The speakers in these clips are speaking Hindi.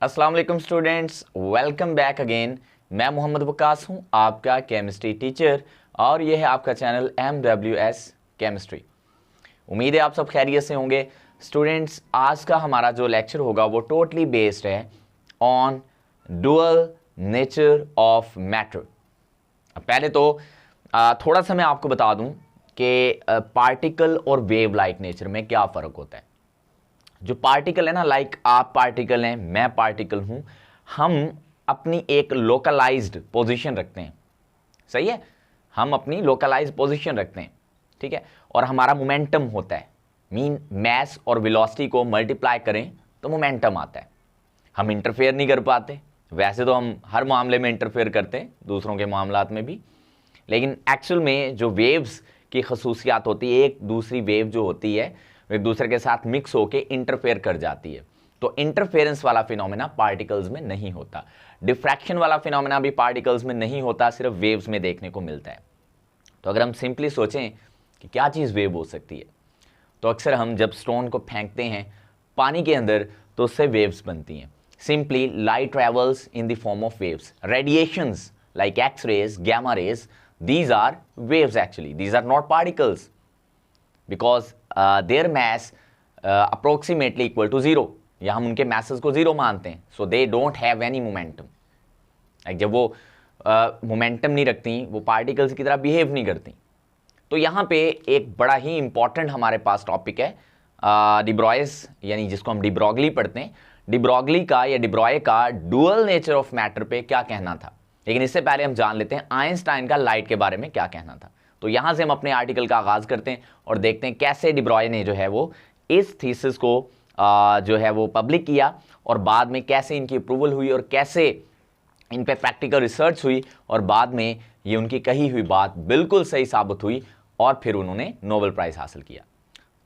अस्सलाम वालेकुम स्टूडेंट्स, वेलकम बैक अगेन। मैं मोहम्मद वकास हूं, आपका केमिस्ट्री टीचर, और यह है आपका चैनल MWS केमिस्ट्री। उम्मीद है आप सब खैरियत से होंगे। स्टूडेंट्स, आज का हमारा जो लेक्चर होगा वो टोटली बेस्ड है on dual nature of matter. पहले तो थोड़ा सा मैं आपको बता दूं कि पार्टिकल और वेव लाइक नेचर में क्या फ़र्क होता है। जो पार्टिकल है ना, लाइक आप पार्टिकल हैं, मैं पार्टिकल हूं, हम अपनी एक लोकलाइज्ड पोजीशन रखते हैं। सही है, हम अपनी लोकलाइज्ड पोजीशन रखते हैं, ठीक है। और हमारा मोमेंटम होता है, मीन मैस और वेलोसिटी को मल्टीप्लाई करें तो मोमेंटम आता है। हम इंटरफेयर नहीं कर पाते, वैसे तो हम हर मामले में इंटरफेयर करते हैं, दूसरों के मामलात में भी, लेकिन एक्चुअल में जो वेव्स की खसूसियात होती है, एक दूसरी वेव जो होती है एक दूसरे के साथ मिक्स होके इंटरफेयर कर जाती है। तो इंटरफेरेंस वाला फिनोमेना पार्टिकल्स में नहीं होता। डिफ्रैक्शन वाला फिनोमेना भी पार्टिकल्स में नहीं होता, सिर्फ वेव्स में देखने को मिलता है। तो अगर हम सिंपली सोचें कि क्या चीज़ वेव हो सकती है, तो अक्सर हम जब स्टोन को फेंकते हैं पानी के अंदर तो उससे वेव्स बनती हैं। Simply light travels in the form of waves. Radiations like X rays, gamma rays, these are waves actually. These are not particles because their mass approximately equal to 0. या हम उनके masses को 0 मानते हैं, so they don't have any momentum. जब वो momentum नहीं रखती, वो particles की तरह behave नहीं करती। तो यहाँ पे एक बड़ा ही important हमारे पास टॉपिक है डिब्रॉयस, यानी जिसको हम डिब्रॉगली पढ़ते हैं। डिब्रॉगली का या डिब्रॉय का डुअल नेचर ऑफ मैटर पे क्या कहना था। लेकिन इससे पहले हम जान लेते हैं आइंस्टाइन का लाइट के बारे में क्या कहना था। तो यहाँ से हम अपने आर्टिकल का आगाज़ करते हैं और देखते हैं कैसे डिब्रॉय ने जो है वो इस थीसिस को जो है वो पब्लिक किया, और बाद में कैसे इनकी अप्रूवल हुई और कैसे इन पे प्रैक्टिकल रिसर्च हुई, और बाद में ये उनकी कही हुई बात बिल्कुल सही साबित हुई और फिर उन्होंने नोबेल प्राइज़ हासिल किया।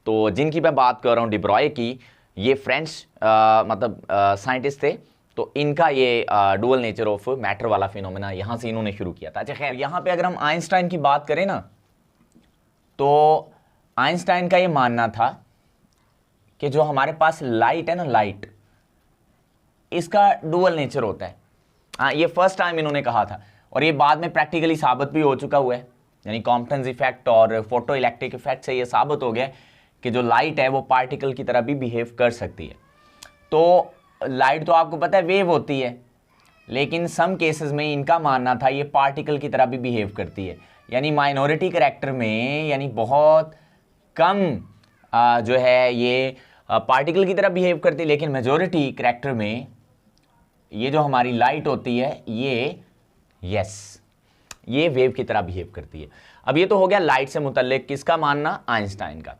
तो जिनकी मैं बात कर रहा हूँ डिब्रॉय की, ये फ्रेंच साइंटिस्ट थे। तो इनका ये डुअल नेचर ऑफ मैटर वाला फिनोमेना यहाँ से इन्होंने शुरू किया था। अच्छा खैर, यहाँ पे अगर हम आइंस्टाइन की बात करें ना, तो आइंस्टाइन का ये मानना था कि जो हमारे पास लाइट है ना, लाइट, इसका डुअल नेचर होता है। हाँ, ये फर्स्ट टाइम इन्होंने कहा था और ये बाद में प्रैक्टिकली साबित भी हो चुका हुआ है। यानी कॉम्पटन्स इफेक्ट और फोटो इलेक्ट्रिक इफेक्ट से ये साबित हो गया कि जो लाइट है वो पार्टिकल की तरह भी बिहेव कर सकती है। तो लाइट तो आपको पता है वेव होती है, लेकिन सम केसेस में इनका मानना था ये पार्टिकल की तरह भी बिहेव करती है। यानी माइनॉरिटी करैक्टर में, यानी बहुत कम जो है ये पार्टिकल की तरह बिहेव करती है, लेकिन मेजॉरिटी करैक्टर में ये जो हमारी लाइट होती है ये वेव की तरह बिहेव करती है। अब ये तो हो गया लाइट से मुतल्लिक किसका मानना, आइंस्टाइन का।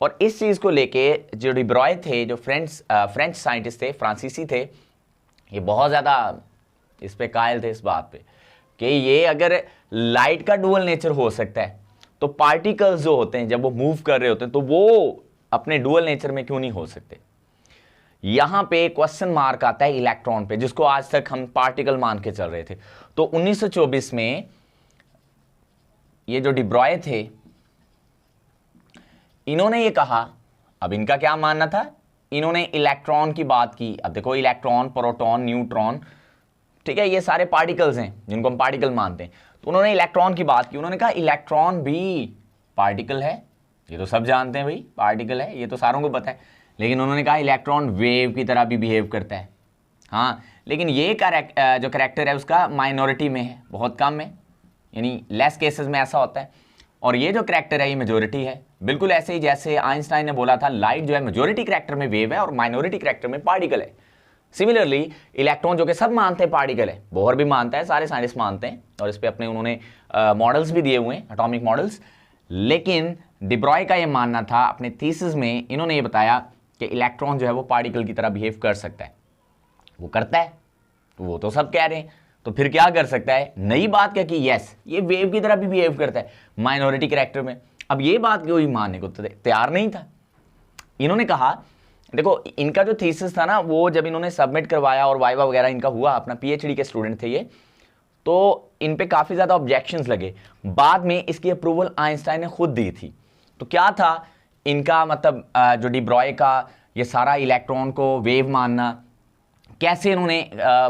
और इस चीज़ को लेके जो डिब्रॉय थे, जो फ्रेंच साइंटिस्ट थे, फ्रांसीसी थे, ये बहुत ज़्यादा इस पे कायल थे, इस बात पे कि ये अगर लाइट का डुअल नेचर हो सकता है तो पार्टिकल्स जो होते हैं जब वो मूव कर रहे होते हैं तो वो अपने डुअल नेचर में क्यों नहीं हो सकते। यहाँ पे क्वेश्चन मार्क आता है इलेक्ट्रॉन पे, जिसको आज तक हम पार्टिकल मान के चल रहे थे। तो 1924 में ये जो डिब्रॉय थे, इन्होंने ये कहा, अब इनका क्या मानना था, इन्होंने इलेक्ट्रॉन की बात की। अब देखो, इलेक्ट्रॉन, प्रोटॉन, न्यूट्रॉन, ठीक है, ये सारे पार्टिकल्स हैं जिनको हम पार्टिकल मानते हैं। तो उन्होंने इलेक्ट्रॉन की बात की। उन्होंने कहा इलेक्ट्रॉन भी पार्टिकल है, ये तो सब जानते हैं भाई, पार्टिकल है, ये तो सारों को पता है। लेकिन उन्होंने कहा इलेक्ट्रॉन वेव की तरह भी बिहेव करता है। हाँ, लेकिन ये जो करैक्टर है उसका माइनॉरिटी में है, बहुत कम है, यानी लेस केसेस में ऐसा होता है। और ये जो करैक्टर है ये मेजॉरिटी है। बिल्कुल ऐसे ही जैसे आइंस्टाइन ने बोला था लाइट जो है मेजॉरिटी करैक्टर में वेव है और माइनॉरिटी करैक्टर में पार्टिकल है। सिमिलरली इलेक्ट्रॉन जो कि सब मानते हैं पार्टिकल है, बोहर भी मानता है, सारे साइंटिस्ट मानते हैं, और इस पर अपने उन्होंने मॉडल्स भी दिए हुए हैं, एटॉमिक मॉडल्स। लेकिन डिब्रॉय का ये मानना था, अपने थीसिस में इन्होंने ये बताया कि इलेक्ट्रॉन जो है वो पार्टिकल की तरह बिहेव कर सकता है। वो करता है, तो वो तो सब कह रहे हैं, तो फिर क्या कर सकता है। नई बात क्या कि यस, ये वेव की तरह भी बिहेव करता है माइनॉरिटी करैक्टर में। अब ये बात कोई मानने को तैयार नहीं था। इन्होंने कहा, देखो इनका जो थीसिस था ना, वो जब इन्होंने सबमिट करवाया और वाइवा वगैरह इनका हुआ, अपना PhD के स्टूडेंट थे ये, तो इन पे काफ़ी ज़्यादा ऑब्जेक्शंस लगे। बाद में इसकी अप्रूवल आइंस्टाइन ने खुद दी थी। तो क्या था इनका मतलब, जो डिब्रॉय का ये सारा इलेक्ट्रॉन को वेव मानना, कैसे इन्होंने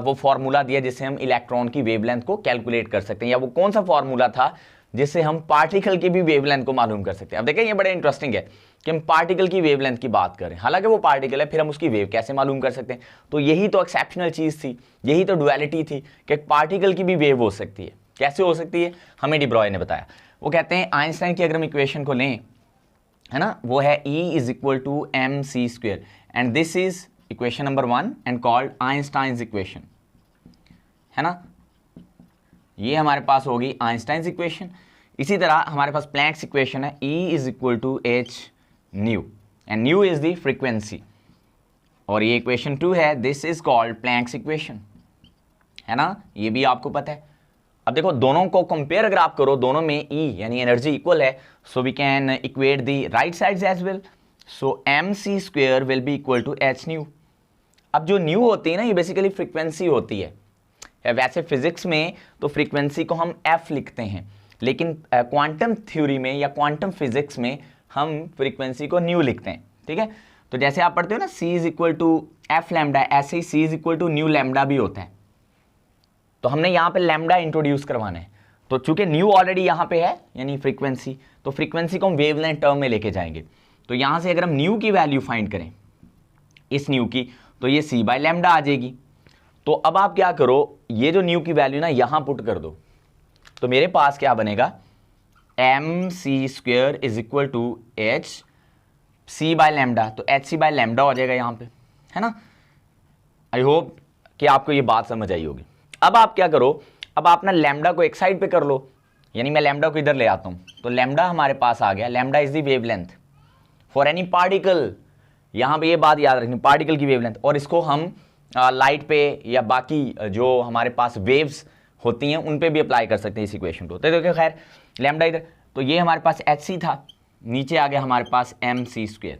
वो फॉर्मूला दिया जिससे हम इलेक्ट्रॉन की वेवलेंथ को कैलकुलेट कर सकते हैं, या वो कौन सा फॉर्मूला था जिससे हम पार्टिकल की भी वेवलेंथ को मालूम कर सकते हैं। अब देखें ये बड़े इंटरेस्टिंग है कि हम पार्टिकल की वेवलेंथ की बात करें, हालांकि वो पार्टिकल है, फिर हम उसकी वेव कैसे मालूम कर सकते हैं। तो यही तो एक्सेप्शनल चीज़ थी, यही तो डुअलिटी थी कि पार्टिकल की भी वेव हो सकती है। कैसे हो सकती है, हमें डी ब्रॉय ने बताया। वो कहते हैं आइंस्टाइन की अगर हम इक्वेशन को लें, है ना, वो है E is equal to mc² and this is equation number 1 and called Einstein's equation, है ना। ये हमारे पास होगी आइंस्टाइन्स इक्वेशन। इसी तरह हमारे पास प्लैंक्स इक्वेशन है E is equal to h nu and nu is the frequency, और ये इक्वेशन 2 है, this is called Planck's equation, है ना, ये भी आपको पता है। अब देखो दोनों को कंपेयर अगर आप करो, दोनों में E यानी एनर्जी इक्वल है, so we can equate the right sides as well, so mc² will be equal to h nu. अब जो न्यू होती है ना, ये बेसिकली फ्रीक्वेंसी होती है। वैसे फिजिक्स में तो फ्रीक्वेंसी को हम f लिखते हैं, लेकिन क्वांटम थ्योरी में या क्वांटम फिजिक्स में हम फ्रीक्वेंसी को न्यू लिखते हैं, ठीक है। तो जैसे आप पढ़ते हो ना c is equal to f lambda, ऐसे ही c is equal to nu lambda भी होता है। तो हमने यहाँ पे लैम्डा इंट्रोड्यूस करवाना है, तो चूंकि न्यू ऑलरेडी यहाँ पे है यानी फ्रीक्वेंसी, तो फ्रीक्वेंसी को हम वेवलेंथ टर्म में लेके जाएंगे। तो यहाँ से अगर हम न्यू की वैल्यू फाइंड करें, इस न्यू की, तो ये c बाय लैम्डा आ जाएगी। तो अब आप क्या करो, ये जो न्यू की वैल्यू ना यहाँ पुट कर दो, तो मेरे पास क्या बनेगा, mc² is equal to h c by lambda, तो hc बाय लैम्डा हो जाएगा यहाँ पे, है ना। आई होप कि आपको ये बात समझ आई होगी। अब आप क्या करो, अब आप ना लैम्डा को एक साइड पे कर लो, यानी मैं लैम्डा को इधर ले आता हूँ, तो लैम्डा हमारे पास आ गया। Lambda is the wavelength for any particle, यहाँ पे ये बात याद रखनी, पार्टिकल की वेवलेंथ, और इसको हम लाइट पे या बाकी जो हमारे पास वेव्स होती हैं उन पे भी अप्लाई कर सकते हैं इस इक्वेशन को। तो देखो खैर लैम्डा इधर, तो ये हमारे पास hc था, नीचे आ गया हमारे पास mc²,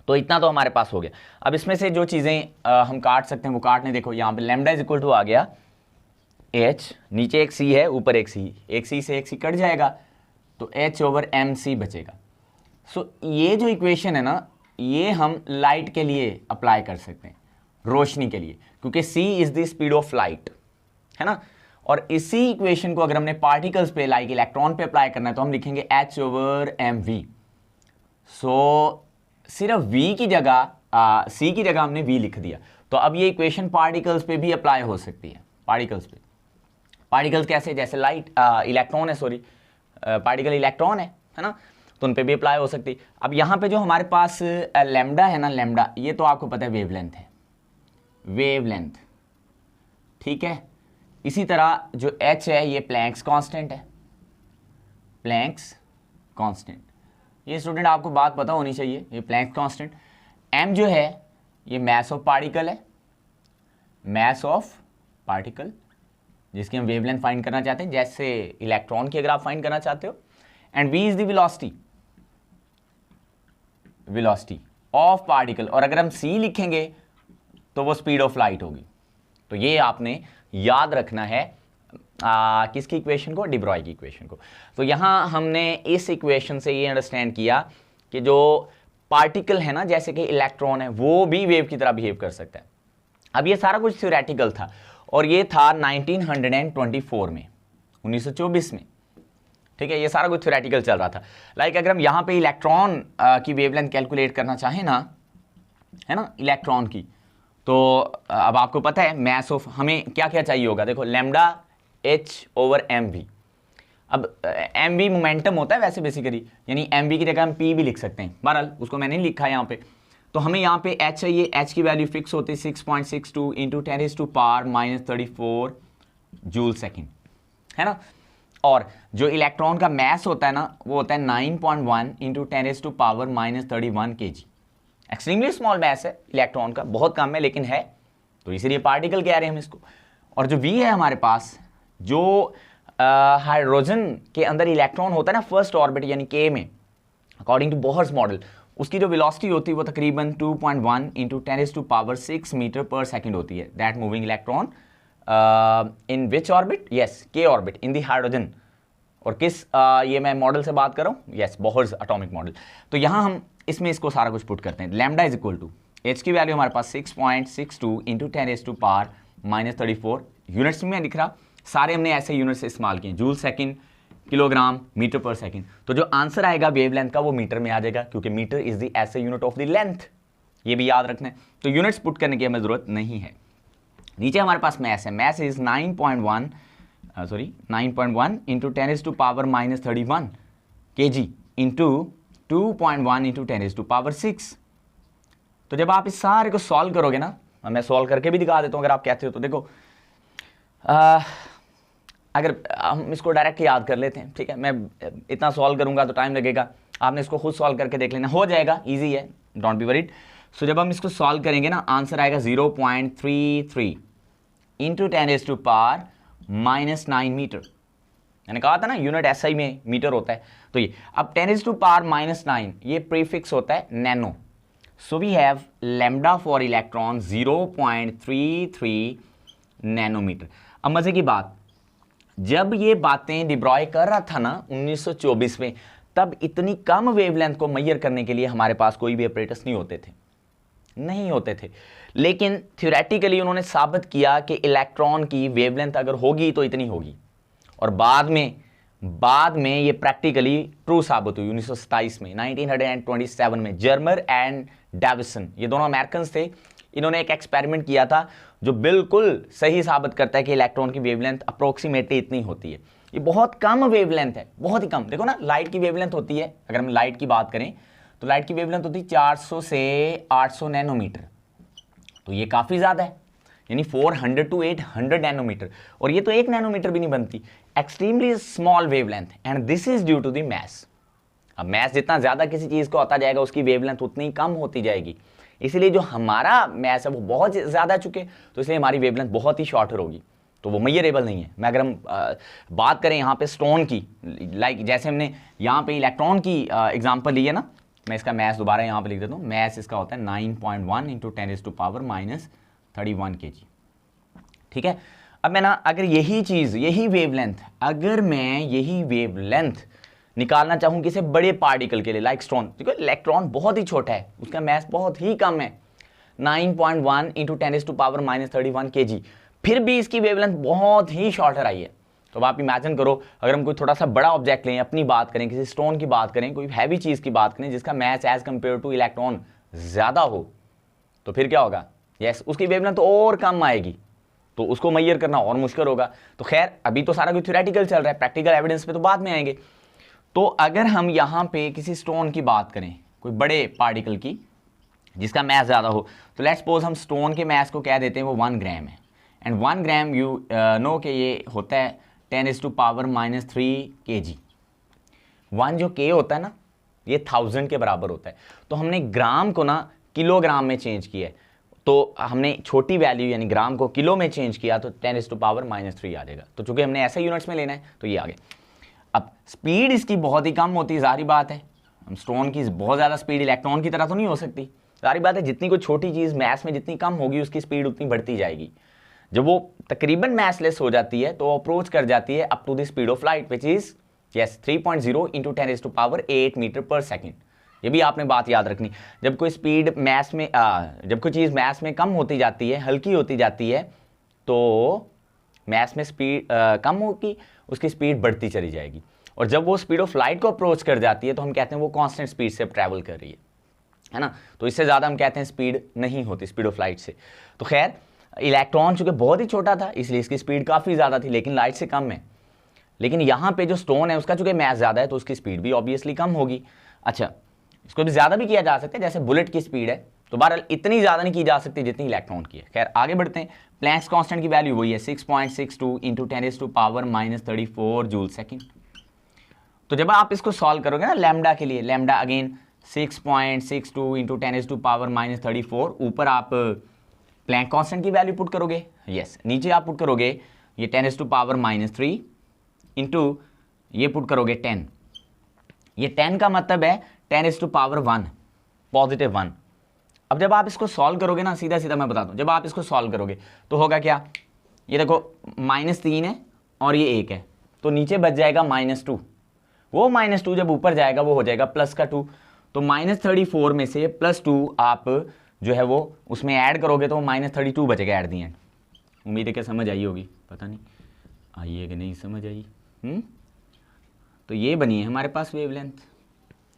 तो इतना तो हमारे पास हो गया। अब इसमें से जो चीज़ें हम काट सकते हैं वो काटने, देखो यहाँ पे लैम्डा इज इक्वल टू आ गया h, नीचे एक c है, ऊपर एक c से एक c कट जाएगा, तो h ओवर mc बचेगा। सो ये जो इक्वेशन है ना, ये हम लाइट के लिए अप्लाई कर सकते हैं, रोशनी के लिए, क्योंकि c is the speed of light, है ना। और इसी इक्वेशन को अगर हमने पार्टिकल्स पे लाइक इलेक्ट्रॉन पे अप्लाई करना है, तो हम लिखेंगे h ओवर mv। सो सिर्फ v की जगह c की जगह हमने v लिख दिया। तो अब ये इक्वेशन पार्टिकल्स पे भी अप्लाई हो सकती है। पार्टिकल्स पे, पार्टिकल्स कैसे, जैसे लाइट इलेक्ट्रॉन है, सॉरी पार्टिकल इलेक्ट्रॉन है ना, तो उन पे भी अप्लाई हो सकती है। अब यहाँ पे जो हमारे पास लैम्डा है ना, लैम्डा ये तो आपको पता है वेवलेंथ है, वेवलेंथ, ठीक है। इसी तरह जो h है ये प्लैंक्स कांस्टेंट है, प्लैंक्स कांस्टेंट, ये स्टूडेंट आपको बात पता होनी चाहिए, ये प्लैंक्स कांस्टेंट। m जो है ये मास ऑफ पार्टिकल है, मास ऑफ पार्टिकल, जिसकी हम वेवलेंथ फाइंड करना चाहते हैं, जैसे इलेक्ट्रॉन की अगर आप फाइंड करना चाहते हो। And v is the velocity, velocity of particle, और अगर हम c लिखेंगे तो वो स्पीड ऑफ लाइट होगी। तो ये आपने याद रखना है किसकी इक्वेशन को, डी ब्रॉय की इक्वेशन को। तो यहाँ हमने इस इक्वेशन से ये अंडरस्टैंड किया कि जो पार्टिकल है ना, जैसे कि इलेक्ट्रॉन है, वो भी वेव की तरह बिहेव कर सकता है। अब ये सारा कुछ थ्योरेटिकल था, और ये था 1924 में, 1924 में, ठीक है। ये सारा कुछ थ्योरेटिकल चल रहा था। लाइक अगर हम यहाँ पे इलेक्ट्रॉन की वेवलेंथ कैलकुलेट करना चाहें ना, है ना, इलेक्ट्रॉन की, तो अब आपको पता है मास ऑफ, हमें क्या क्या चाहिए होगा, देखो लैम्डा h ओवर mv। अब mv मोमेंटम होता है वैसे बेसिकली, यानी mv की जगह हम p भी लिख सकते हैं, बहरहाल उसको मैंने नहीं लिखा यहाँ पे। तो हमें यहाँ पे h चाहिए, h की वैल्यू फिक्स होती है 6.62 इंटू 10⁻⁻34 जूल सेकेंड, है ना। और जो इलेक्ट्रॉन का मास होता है ना, वो होता है 9.1 into 10⁻31 kg। Extremely small mass है इलेक्ट्रॉन का, बहुत कम है लेकिन है, तो इसीलिए पार्टिकल कह रहे हैं हम इसको। और जो v है हमारे पास, जो हाइड्रोजन के अंदर इलेक्ट्रॉन होता है ना फर्स्ट ऑर्बिट यानी k में, अकॉर्डिंग टू बोहर्स मॉडल, उसकी जो वेलोसिटी होती है वो तकरीबन 2.1 इंटू 10⁻6 मीटर पर सेकेंड होती है। That moving electron in which orbit, yes k orbit in the hydrogen. और किस ये मैं मॉडल से बात कर रहा हूँ, यस बोहर्स एटॉमिक मॉडल। तो यहाँ हम इसमें इसको सारा कुछ पुट करते हैं। Lambda is equal to h की वैल्यू हमारे पास 6.62 इंटू 10⁻⁻34 यूनिट्स में दिख रहा, सारे हमने ऐसे यूनिट्स इस्तेमाल किए, जूल सेकंड, किलोग्राम, मीटर पर सेकंड। तो जो आंसर आएगा वेवलेंथ का वो मीटर में आ जाएगा, क्योंकि मीटर इज द ऐसे यूनिट ऑफ द लेंथ, ये भी याद रखना है। तो यूनिट्स पुट करने की हमें जरूरत नहीं है। नीचे हमारे पास मैस है, mass is 9.1 into 10⁻31 kg into 2.1 into 10⁻6। तो जब आप इस सारे को सॉल्व करोगे ना, मैं सॉल्व करके भी दिखा देता हूँ अगर आप कहते हो तो। देखो अगर हम इसको डायरेक्ट याद कर लेते हैं, ठीक है, मैं इतना सॉल्व करूंगा तो टाइम लगेगा, आपने इसको खुद सॉल्व करके देख लेना, हो जाएगा, इजी है, डोंट बी वरीड। सो जब हम इसको सॉल्व करेंगे ना, आंसर आएगा 0.33 इंटू 10⁻⁻9 मीटर। मैंने कहा था ना यूनिट एसआई में मीटर होता है। तो ये अब 10⁻⁻9 ये प्रीफिक्स होता है nano. So we have lambda for electron 0.33 nanometre. अब मजे की बात, जब ये बातें डिब्रॉय कर रहा था ना 1924 में, तब इतनी कम वेवलेंथ को मेजर करने के लिए हमारे पास कोई भी अपरेटस नहीं होते थे। लेकिन थ्योरेटिकली उन्होंने साबित किया कि इलेक्ट्रॉन की वेवलेंथ अगर होगी तो इतनी होगी, और बाद में ये प्रैक्टिकली ट्रू साबित हुई 1927 में, 1927 में। जर्मर एंड डेविसन, ये दोनों अमेरिकन थे, इन्होंने एक एक्सपेरिमेंट किया था जो बिल्कुल सही साबित करता है कि इलेक्ट्रॉन की वेवलेंथ अप्रोक्सीमेटली इतनी होती है। ये बहुत कम वेवलेंथ है, बहुत ही कम। देखो ना, लाइट की वेवलेंथ होती है, अगर हम लाइट की बात करें तो लाइट की वेवलेंथ होती है 400 से 800 नैनोमीटर। तो ये काफ़ी ज़्यादा है, यानी 400 टू 800 नैनोमीटर, और ये तो 1 नैनोमीटर भी नहीं बनती। Extremely small wavelength, and this is due to the mass. अब मैस जितना ज़्यादा किसी चीज़ को आता जाएगा, उसकी वेवलेंथ उतनी कम होती जाएगी। इसीलिए जो हमारा मैस है वो बहुत ज़्यादा चुके, तो इसलिए हमारी वेवलेंथ बहुत ही शॉर्टर होगी, तो वो मेजरेबल नहीं है। मैं अगर हम बात करें यहाँ पे स्टोन की, लाइक जैसे हमने यहाँ पे इलेक्ट्रॉन की एग्जांपल ली है ना, मैं इसका मैस दोबारा यहाँ पे लिख देता हूँ। मैस इसका होता है 9.1 इंटू 10⁻⁻31 kg, ठीक है। अब मैं ना अगर यही वेवलेंथ, अगर मैं यही वेवलेंथ निकालना चाहूँ किसी बड़े पार्टिकल के लिए, लाइक स्टोन, देखो इलेक्ट्रॉन बहुत ही छोटा है, उसका मैस बहुत ही कम है, 9.1 इंटू 10⁻⁻31 kg, फिर भी इसकी वेवलेंथ बहुत ही शॉर्टर आई है। तो अब आप इमेजिन करो, अगर हम कोई थोड़ा सा बड़ा ऑब्जेक्ट लें, अपनी बात करें, किसी स्टोन की बात करें, कोई हैवी चीज़ की बात करें जिसका mass as compare to electron ज़्यादा हो, तो फिर क्या होगा? यस, उसकी वेवलेंथ और कम आएगी, तो उसको मेजर करना और मुश्किल होगा। तो खैर अभी तो सारा कुछ थ्योरेटिकल चल रहा है, प्रैक्टिकल एविडेंस पे तो बाद में आएंगे। तो अगर हम यहाँ पे किसी स्टोन की बात करें, कोई बड़े पार्टिकल की जिसका मैस ज़्यादा हो, तो लेट्स सपोज हम स्टोन के मैस को कह देते हैं वो 1 ग्राम है, एंड 1 ग्राम यू नो कि ये होता है 10⁻³ kg। 1 जो k होता है ना, ये 1000 के बराबर होता है। तो हमने ग्राम को ना किलोग्राम में चेंज किया है, तो हमने छोटी वैल्यू यानी ग्राम को किलो में चेंज किया तो 10⁻³ आ जाएगा। तो चूंकि हमने ऐसे यूनिट्स में लेना है तो ये आ गया। अब स्पीड इसकी बहुत ही कम होती है, जारी बात है, हम स्टोन की बहुत ज़्यादा स्पीड इलेक्ट्रॉन की तरह तो नहीं हो सकती, जारी बात है, जितनी कोई छोटी चीज़ मैस में जितनी कम होगी उसकी स्पीड उतनी बढ़ती जाएगी। जब वो तकरीबन मैसलेस हो जाती है तो अप्रोच कर जाती है up to the speed of light which is 3.0 into 10⁸ metre per second. ये भी आपने बात याद रखनी। जब कोई स्पीड मैस में जब कोई चीज़ मैस में कम होती जाती है, हल्की होती जाती है, तो मैस में स्पीड कम होगी, उसकी स्पीड बढ़ती चली जाएगी, और जब वो स्पीड ऑफ लाइट को अप्रोच कर जाती है तो हम कहते हैं वो कांस्टेंट स्पीड से ट्रैवल कर रही है ना। तो इससे ज़्यादा हम कहते हैं स्पीड नहीं होती स्पीड ऑफ लाइट से। तो खैर इलेक्ट्रॉन चूंकि बहुत ही छोटा था इसलिए इसकी स्पीड काफ़ी ज़्यादा थी, लेकिन लाइट से कम है। लेकिन यहाँ पे जो स्टोन है उसका चूंकि मैस ज़्यादा है तो उसकी स्पीड भी ऑब्वियसली कम होगी। अच्छा, इसको भी ज़्यादा भी किया जा सकता है, जैसे बुलेट की स्पीड है, तो बहरहाल इतनी ज़्यादा नहीं की जा सकती जितनी इलेक्ट्रॉन की है। खैर आगे बढ़ते हैं। प्लैंक्स कांस्टेंट की वैल्यू वही है 6.62 इंटू 10⁻⁻34 जूल सेकेंड। तो जब आप इसको सॉल्व करोगे ना लैम्डा के लिए, लैम्डा अगेन 6.62 इंटू 10⁻⁻34, ऊपर आप प्लैंक कांस्टेंट की वैल्यू पुट करोगे, यस, नीचे आप पुट करोगे ये 10⁻³ इंटू ये पुट करोगे 10। ये 10 का मतलब है 10⁻1 पॉजिटिव 1। अब जब आप इसको सॉल्व करोगे ना, सीधा सीधा मैं बताता हूँ, जब आप इसको सॉल्व करोगे तो होगा क्या, ये देखो -3 है और ये 1 है, तो नीचे बच जाएगा -2। वो -2 जब ऊपर जाएगा वो हो जाएगा +2, तो -34 में से +2 आप जो है वो उसमें ऐड करोगे तो -32 बचेगा एट दी एंड। उम्मीद है कि समझ आई होगी, पता नहीं आई है कि नहीं समझ आई। तो ये बनी है हमारे पास वेवलेंथ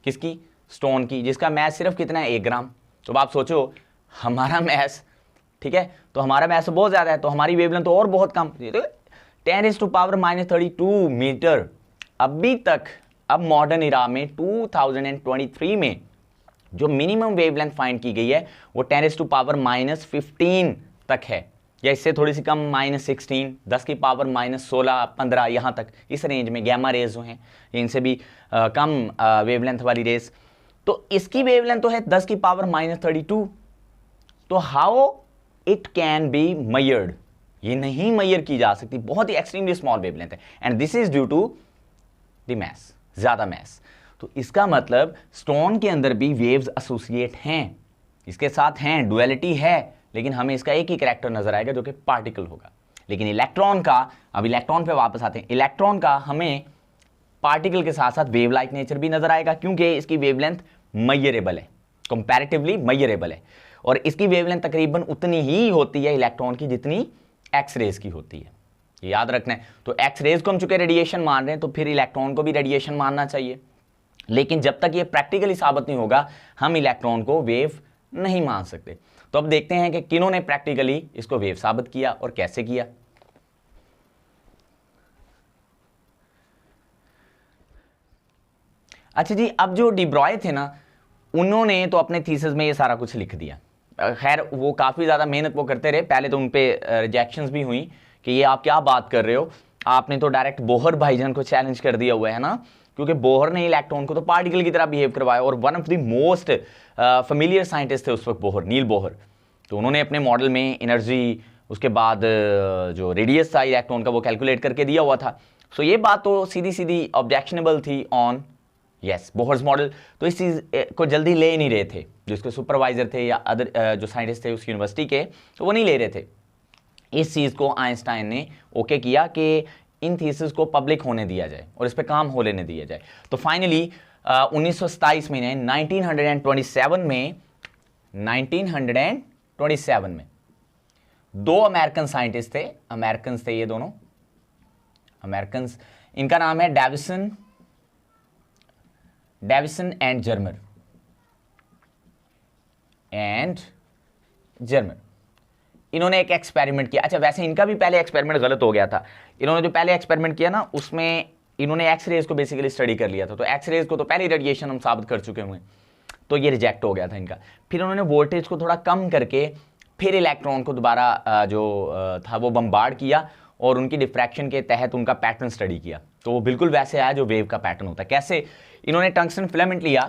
किसकी, स्टोन की, जिसका मैस सिर्फ कितना है 1 ग्राम। तो अब आप सोचो हमारा मैस, ठीक है, तो हमारा मैस बहुत ज़्यादा है, तो हमारी वेवलेंथ तो और बहुत कम, 10⁻⁻32 मीटर। अभी तक, अब मॉडर्न इरा में 2023 में जो मिनिमम वेवलेंथ फाइंड की गई है वो 10⁻−15 तक है, या इससे थोड़ी सी कम, -16, 10⁻−16, 15, यहाँ तक इस रेंज में गैमा रेज जो हैं, इनसे भी कम वेवलेंथ वाली रेज। तो इसकी वेवलेंथ तो है 10⁻−32। तो how it can be measured, ये नहीं मेजर की जा सकती, बहुत ही एक्सट्रीमली स्मॉल वेवलेंथ है, and this is due to the mass, ज्यादा मैस। तो इसका मतलब स्टोन के अंदर भी वेव्स एसोसिएट हैं, इसके साथ हैं, डुअलिटी है, लेकिन हमें इसका एक ही कैरेक्टर नजर आएगा जो कि पार्टिकल होगा। लेकिन इलेक्ट्रॉन का, अब इलेक्ट्रॉन पे वापस आते हैं, इलेक्ट्रॉन का हमें पार्टिकल के साथ साथ वेव लाइक नेचर भी नजर आएगा, क्योंकि इसकी वेवलेंथ मेजरेबल है, कंपैरेटिवली मेजरेबल है, और इसकी वेवलेंथ तकरीबन उतनी ही होती है इलेक्ट्रॉन की जितनी एक्स रेज की होती है, ये याद रखना है। तो एक्स रेज को हम चूंकि रेडिएशन मान रहे हैं, तो फिर इलेक्ट्रॉन को भी रेडिएशन मानना चाहिए, लेकिन जब तक ये प्रैक्टिकली साबित नहीं होगा हम इलेक्ट्रॉन को वेव नहीं मान सकते। तो अब देखते हैं कि किन्होंने प्रैक्टिकली इसको वेव साबित किया और कैसे किया। अच्छा जी, अब जो डी ब्रॉय थे ना, उन्होंने तो अपने थीसिस में ये सारा कुछ लिख दिया। खैर वो काफ़ी ज़्यादा मेहनत वो करते रहे, पहले तो उन पर रिजेक्शंस भी हुई कि ये आप क्या बात कर रहे हो, आपने तो डायरेक्ट बोहर भाईजान को चैलेंज कर दिया हुआ है ना, क्योंकि बोहर ने इलेक्ट्रॉन को तो पार्टिकल की तरह बिहेव करवाया, और one of the most familiar scientist थे उस वक्त बोहर, नील बोहर। तो उन्होंने अपने मॉडल में एनर्जी, उसके बाद जो रेडियस था इलेक्ट्रॉन का वो कैलकुलेट करके दिया हुआ था। सो ये बात तो सीधी सीधी ऑब्जेक्शनेबल थी ऑन यस बोहर्स मॉडल। तो इस चीज़ को जल्दी ले नहीं रहे थे, जो इसके सुपरवाइजर थे या अदर जो साइंटिस्ट थे उस यूनिवर्सिटी के, तो वो नहीं ले रहे थे। इस चीज़ को आइंस्टाइन ने ओके किया कि इन थीसिस को पब्लिक होने दिया जाए और इस पर काम हो लेने दिया जाए। तो फाइनली 1927 में 1927 में दो अमेरिकन साइंटिस्ट थे, अमेरिकन थे ये दोनों अमेरिकन, इनका नाम है डेविसन एंड जर्मर। इन्होंने एक एक्सपेरिमेंट किया। अच्छा, वैसे इनका भी पहले एक्सपेरिमेंट गलत हो गया था। इन्होंने जो पहले एक्सपेरिमेंट किया ना, उसमें इन्होंने एक्स रेज को बेसिकली स्टडी कर लिया था। तो एक्स रेज को तो पहले रेडिएशन हम साबित कर चुके हुए, तो ये रिजेक्ट हो गया था इनका। फिर उन्होंने वोल्टेज को थोड़ा कम करके फिर इलेक्ट्रॉन को दोबारा जो था वो बम्बार्ड किया और उनकी डिफ्रैक्शन के तहत उनका पैटर्न स्टडी किया। तो वो बिल्कुल वैसे आया जो वेव का पैटर्न होता है। कैसे? इन्होंने टंगस्टन फिलामेंट लिया,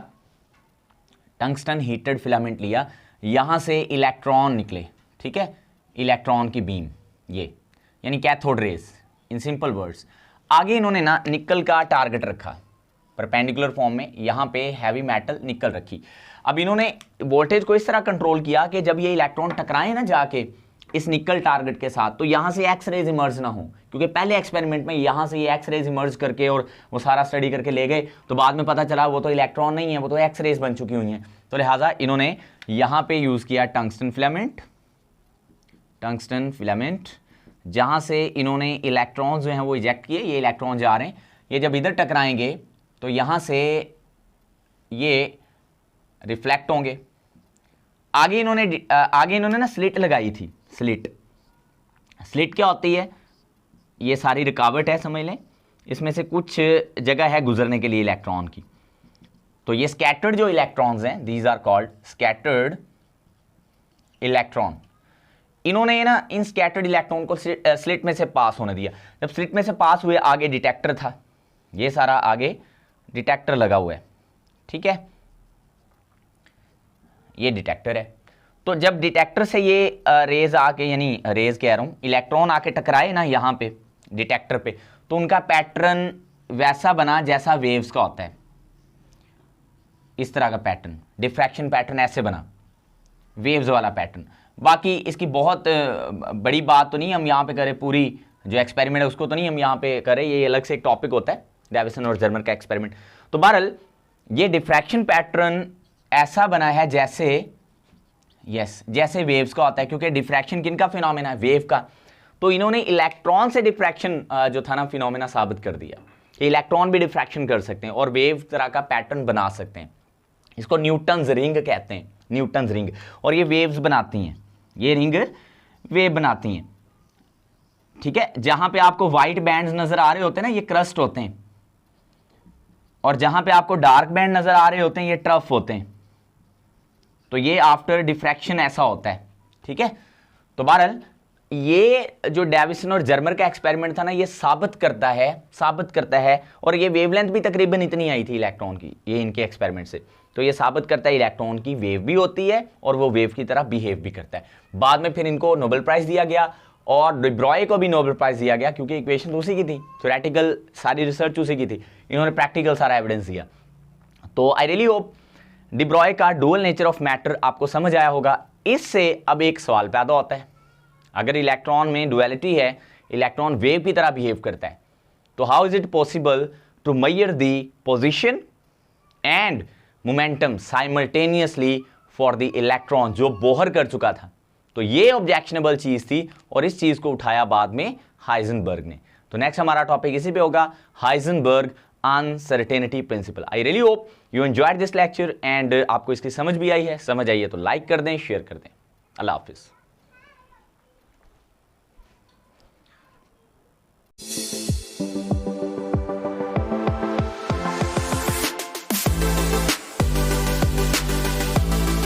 टंगस्टन हीटेड फिलामेंट लिया, यहाँ से इलेक्ट्रॉन निकले, ठीक है, इलेक्ट्रॉन की बीम, ये यानी cathode rays in simple words. आगे इन्होंने ना निकल का टारगेट रखा परपेंडिकुलर फॉर्म में, यहाँ पे हैवी मेटल निकल रखी। अब इन्होंने वोल्टेज को इस तरह कंट्रोल किया कि जब ये इलेक्ट्रॉन टकराए ना जाके इस निकल टारगेट के साथ, तो यहाँ से एक्स रेज इमर्ज ना हो, क्योंकि पहले एक्सपेरिमेंट में यहाँ से ये एक्स रेज इमर्ज करके और वो सारा स्टडी करके ले गए, तो बाद में पता चला वो तो इलेक्ट्रॉन नहीं है, वो तो एक्स रेज बन चुकी हुई हैं। तो लिहाजा इन्होंने यहाँ पे यूज़ किया टंगस्टन फिलामेंट, जहाँ से इन्होंने इलेक्ट्रॉन्स जो हैं वो इजेक्ट किए। ये इलेक्ट्रॉन जा रहे हैं, ये जब इधर टकराएंगे तो यहाँ से ये रिफ्लेक्ट होंगे। आगे इन्होंने ना स्लिट लगाई थी। स्लिट क्या होती है? ये सारी रुकावट है, समझ लें, इसमें से कुछ जगह है गुजरने के लिए इलेक्ट्रॉन की। तो ये स्कैटर्ड जो इलेक्ट्रॉन्स हैं, these are called scattered electron. इन्होंने ना इन स्कैटर्ड इलेक्ट्रॉन को स्लिट में से पास होने दिया। जब स्लिट में से पास हुए, आगे डिटेक्टर था, ये सारा आगे डिटेक्टर लगा हुआ है, ठीक है, ये डिटेक्टर है। तो जब डिटेक्टर से ये रेज आके, यानी रेज कह रहा हूँ, इलेक्ट्रॉन आके टकराए ना यहाँ पे डिटेक्टर पे, तो उनका पैटर्न वैसा बना जैसा वेव्स का होता है, इस तरह का पैटर्न, डिफ्रैक्शन पैटर्न ऐसे बना, वेव्स वाला पैटर्न। बाकी इसकी बहुत बड़ी बात तो नहीं हम यहाँ पे करें, पूरी जो एक्सपेरिमेंट है उसको तो नहीं हम यहाँ पे करें, ये अलग से एक टॉपिक होता है, डेविसन और जर्मर का एक्सपेरिमेंट। तो बहरहाल ये डिफ्रैक्शन पैटर्न ऐसा बना है जैसे यस, जैसे वेव्स का होता है, क्योंकि डिफ्रैक्शन किन का फिनोमेना है, वेव का। तो इन्होंने इलेक्ट्रॉन से डिफ्रैक्शन जो था ना फिनोमेना साबित कर दिया कि इलेक्ट्रॉन भी डिफ्रैक्शन कर सकते हैं और वेव तरह का पैटर्न बना सकते हैं। इसको न्यूटन्स रिंग कहते हैं, न्यूटन्स रिंग। और ये वेव्स बनाती हैं, ये रिंग वेव बनाती हैं, ठीक है। जहां पे आपको व्हाइट बैंड्स नजर आ रहे होते हैं ना, ये क्रस्ट होते हैं, और जहां पे आपको डार्क बैंड नजर आ रहे होते हैं, ये ट्रफ होते हैं। तो ये आफ्टर डिफ्रैक्शन ऐसा होता है, ठीक है। तो बहरहाल ये जो डेविसन और जर्मर का एक्सपेरिमेंट था ना, ये साबित करता है, और ये वेवलेंथ भी तकरीबन इतनी आई थी इलेक्ट्रॉन की, ये इनके एक्सपेरिमेंट से। तो ये साबित करता है इलेक्ट्रॉन की वेव भी होती है और वो वेव की तरह बिहेव भी करता है। बाद में फिर इनको नोबेल प्राइज दिया गया और डी ब्रॉय को भी नोबेल प्राइज दिया गया, क्योंकि इक्वेशन उसी की थी, थ्योरेटिकल सारी रिसर्च उसी की थी, इन्होंने प्रैक्टिकल सारा एविडेंस दिया। तो I really hope D Broglie का डुअल नेचर ऑफ मैटर आपको समझ आया होगा। इससे अब एक सवाल पैदा होता है, अगर इलेक्ट्रॉन में डुअलिटी है, इलेक्ट्रॉन वेव की तरह बिहेव करता है, तो how is it possible to measure the position and momentum simultaneously for the electron, जो बोहर कर चुका था। तो ये ऑब्जेक्शनेबल चीज थी और इस चीज को उठाया बाद में हाइजेनबर्ग ने। तो नेक्स्ट हमारा टॉपिक इसी पे होगा, Heisenberg uncertainty principle. I really hope you enjoyed this lecture and आपको इसकी समझ भी आई है। समझ आई है तो लाइक कर दें, शेयर कर दें। अल्लाह हाफिज।